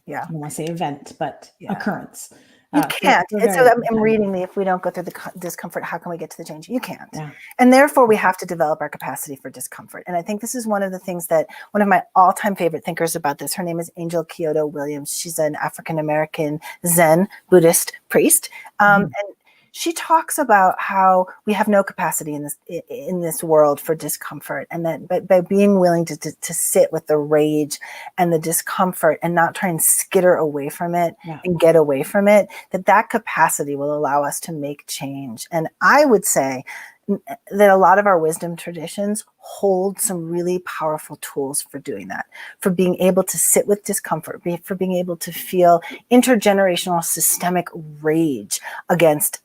don't want to say event, but occurrence. You can't. So I'm reading if we don't go through the discomfort, how can we get to the change? You can't. Yeah. And therefore we have to develop our capacity for discomfort. And I think this is one of the things that one of my all-time favorite thinkers about this, her name is Angel Kyoto Williams. She's an African-American Zen Buddhist priest. And she talks about how we have no capacity in this world for discomfort, and that by being willing to sit with the rage and the discomfort and not try and skitter away from it and get away from it, that capacity will allow us to make change. And I would say that a lot of our wisdom traditions hold some really powerful tools for doing that, for being able to sit with discomfort, for being able to feel intergenerational systemic rage against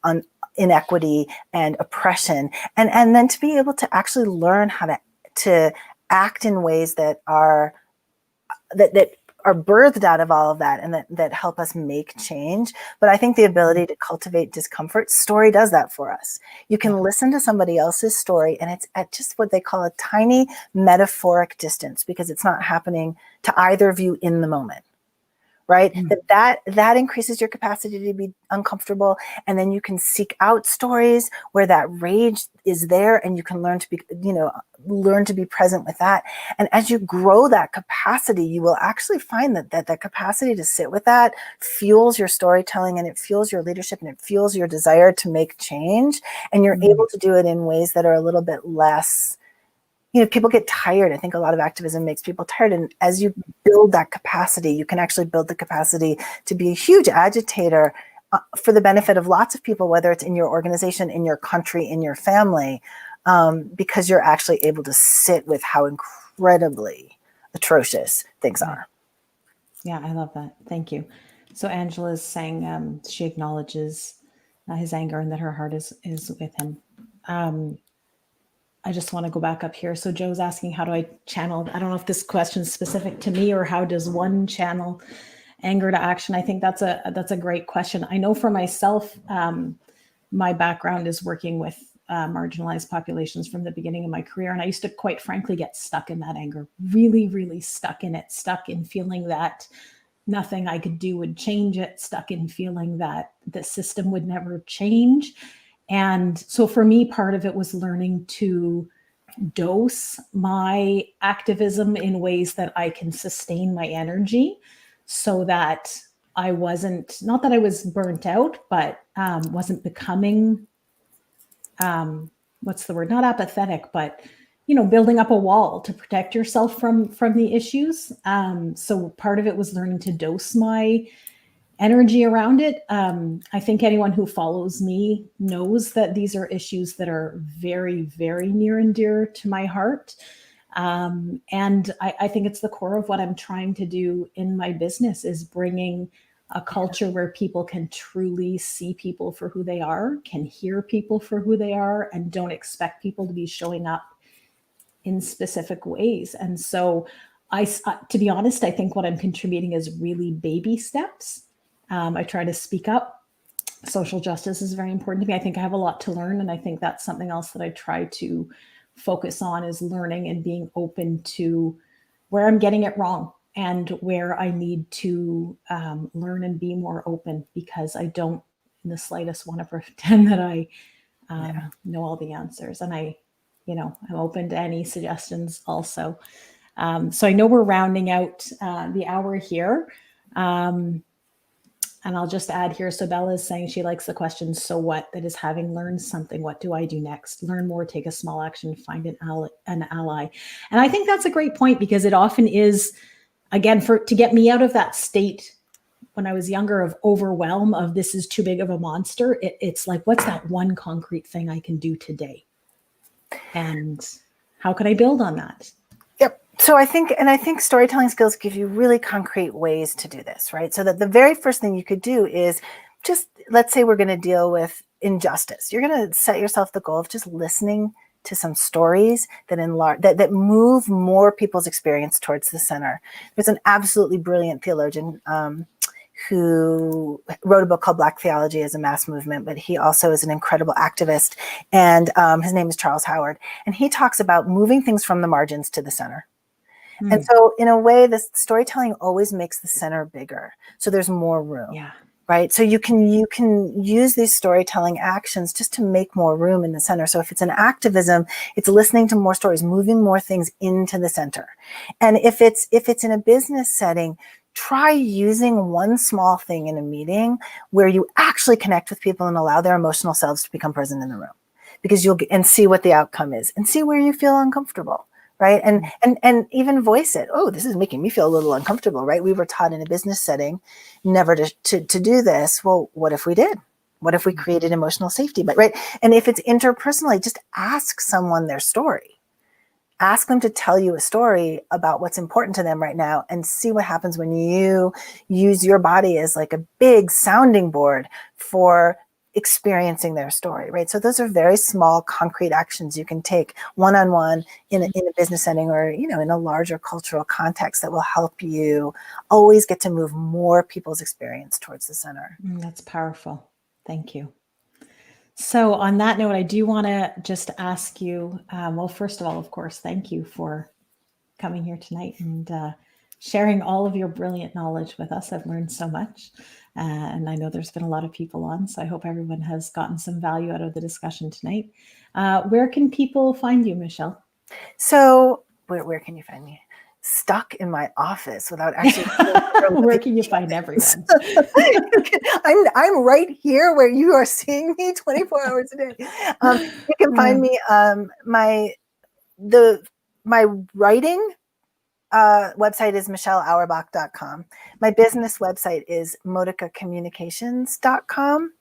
inequity and oppression, and then to be able to actually learn how to act in ways that are birthed out of all of that, and that help us make change. But I think the ability to cultivate discomfort, story does that for us. You can listen to somebody else's story, and it's at just what they call a tiny metaphoric distance, because it's not happening to either of you in the moment. Right? That increases your capacity to be uncomfortable. And then you can seek out stories where that rage is there, and you can learn to be present with that. And as you grow that capacity, you will actually find that capacity to sit with that fuels your storytelling, and it fuels your leadership, and it fuels your desire to make change. And you're able to do it in ways that are a little bit less, people get tired. I think a lot of activism makes people tired. And as you build that capacity, you can actually build the capacity to be a huge agitator for the benefit of lots of people, whether it's in your organization, in your country, in your family, because you're actually able to sit with how incredibly atrocious things are. Yeah, I love that. Thank you. So Angela's saying she acknowledges his anger and that her heart is with him. I just want to go back up here. So Joe's asking, how do I channel? I don't know if this question is specific to me, or how does one channel anger to action? I think that's a great question. I know for myself, my background is working with marginalized populations from the beginning of my career. And I used to, quite frankly, get stuck in that anger, really, really stuck in it, stuck in feeling that nothing I could do would change it, stuck in feeling that the system would never change. And so for me, part of it was learning to dose my activism in ways that I can sustain my energy, so that I wasn't, not that I was burnt out, but wasn't becoming, what's the word? Not apathetic, but, building up a wall to protect yourself from the issues. So part of it was learning to dose my energy around it. I think anyone who follows me knows that these are issues that are very, very near and dear to my heart. And I think it's the core of what I'm trying to do in my business, is bringing a culture where people can truly see people for who they are, can hear people for who they are, and don't expect people to be showing up in specific ways. And so to be honest, I think what I'm contributing is really baby steps. I try to speak up. Social justice is very important to me. I think I have a lot to learn. And I think that's something else that I try to focus on, is learning and being open to where I'm getting it wrong and where I need to learn and be more open, because I don't in the slightest want to pretend that I know all the answers. And I'm open to any suggestions also. So I know we're rounding out the hour here. And I'll just add here, so Bella is saying she likes the question, so what? That is, having learned something, what do I do next? Learn more, take a small action, find an ally. And I think that's a great point, because it often is, again, to get me out of that state when I was younger of overwhelm, of this is too big of a monster. It's like, what's that one concrete thing I can do today? And how can I build on that? Yep. So I think storytelling skills give you really concrete ways to do this, right? So that the very first thing you could do is just, let's say we're going to deal with injustice. You're going to set yourself the goal of just listening to some stories that move more people's experience towards the center. There's an absolutely brilliant theologian who wrote a book called Black Theology as a Mass Movement, but he also is an incredible activist. And his name is Charles Howard. And he talks about moving things from the margins to the center. And so in a way, this storytelling always makes the center bigger. So there's more room. Yeah. Right. So you can use these storytelling actions just to make more room in the center. So if it's an activism, it's listening to more stories, moving more things into the center. And if it's in a business setting, try using one small thing in a meeting where you actually connect with people and allow their emotional selves to become present in the room, because and see what the outcome is and see where you feel uncomfortable. Right. And even voice it. Oh, this is making me feel a little uncomfortable. Right. We were taught in a business setting never to do this. Well, what if we did? What if we created emotional safety? But right. And if it's interpersonally, just ask someone their story. Ask them to tell you a story about what's important to them right now, and see what happens when you use your body as like a big sounding board for experiencing their story, right? So those are very small, concrete actions you can take one-on-one in a business setting, or, in a larger cultural context, that will help you always get to move more people's experience towards the center. That's powerful. Thank you. So on that note, I do want to just ask you, well, first of all, of course, thank you for coming here tonight and sharing all of your brilliant knowledge with us. I've learned so much. And I know there's been a lot of people on, so I hope everyone has gotten some value out of the discussion tonight. Where can people find you, Michelle? So where can you find me? Stuck in my office without actually. Where can you find everyone? I'm right here where you are seeing me 24 hours a day. You can find me. My writing website is michelleauerbach.com. My business website is modicacommunications.com,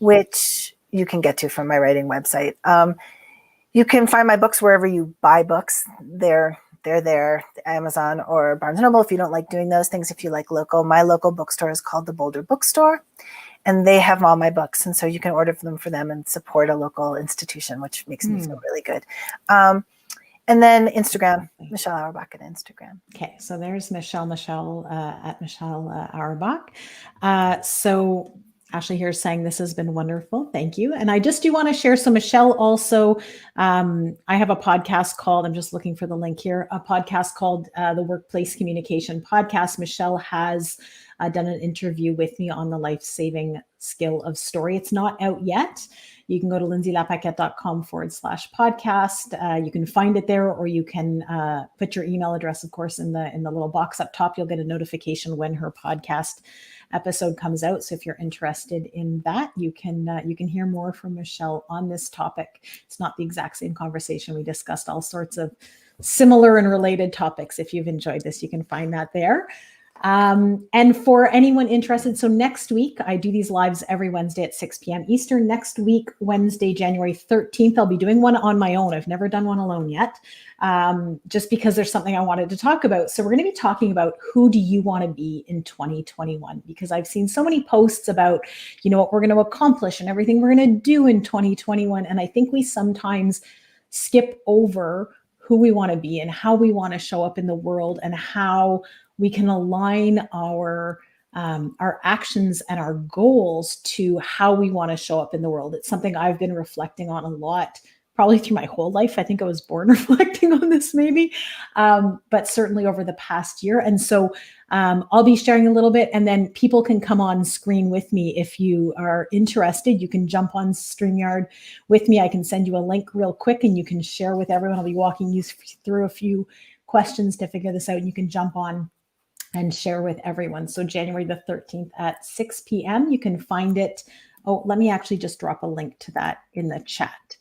which you can get to from my writing website. You can find my books wherever you buy books. They're there, Amazon or Barnes & Noble. If you don't like doing those things, if you like local, my local bookstore is called the Boulder Bookstore, and they have all my books. And so you can order them for them and support a local institution, which makes me feel really good. And then Instagram, Michelle Auerbach at Instagram. Okay, so there's Michelle at Michelle Auerbach. So Ashley here is saying this has been wonderful. Thank you. And I just do want to share. So Michelle also, I have a podcast called, I'm just looking for the link here, a podcast called the Workplace Communication Podcast. Michelle has done an interview with me on the life-saving skill of story. It's not out yet. You can go to lindsaylapaquette.com/podcast. You can find it there, or you can put your email address, of course, in the little box up top. You'll get a notification when her podcast episode comes out. So if you're interested in that, you can hear more from Michelle on this topic. It's not the exact same conversation. We discussed all sorts of similar and related topics. If you've enjoyed this, you can find that there. And for anyone interested, so next week, I do these lives every Wednesday at 6 p.m. Eastern. Next week, Wednesday, January 13th, I'll be doing one on my own. I've never done one alone yet, just because there's something I wanted to talk about. So we're going to be talking about who do you want to be in 2021? Because I've seen so many posts about, what we're going to accomplish and everything we're going to do in 2021. And I think we sometimes skip over who we want to be and how we want to show up in the world and how we can align our actions and our goals to how we want to show up in the world. It's something I've been reflecting on a lot, probably through my whole life. I think I was born reflecting on this maybe, but certainly over the past year. And so I'll be sharing a little bit, and then people can come on screen with me. If you are interested, you can jump on StreamYard with me. I can send you a link real quick and you can share with everyone. I'll be walking you through a few questions to figure this out, and you can jump on and share with everyone. So January the 13th at 6 p.m. You can find it. Oh, let me actually just drop a link to that in the chat.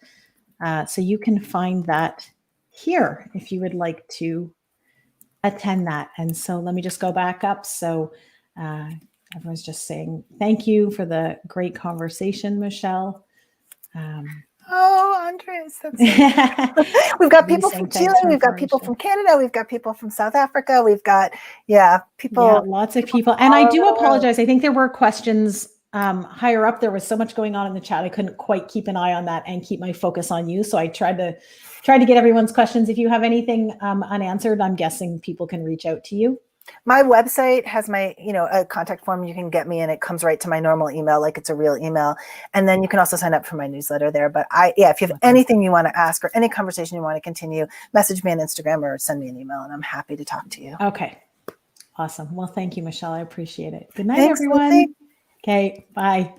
So you can find that here if you would like to attend that. And so let me just go back up. So everyone's just saying thank you for the great conversation, Michelle. Oh, Andres, that's so we've got people from Chile, we've got people from Canada, we've got people from South Africa, we've got people. Yeah, lots of people. And I do apologize. I think there were questions higher up. There was so much going on in the chat. I couldn't quite keep an eye on that and keep my focus on you. So I tried to get everyone's questions. If you have anything unanswered, I'm guessing people can reach out to you. My website has my, a contact form you can get me, and it comes right to my normal email, like it's a real email. And then you can also sign up for my newsletter there. But if you have anything you want to ask or any conversation you want to continue, message me on Instagram or send me an email, and I'm happy to talk to you. Okay. Awesome. Well, thank you, Michelle. I appreciate it. Good night, Thanks, everyone. Lindsay. Okay. Bye.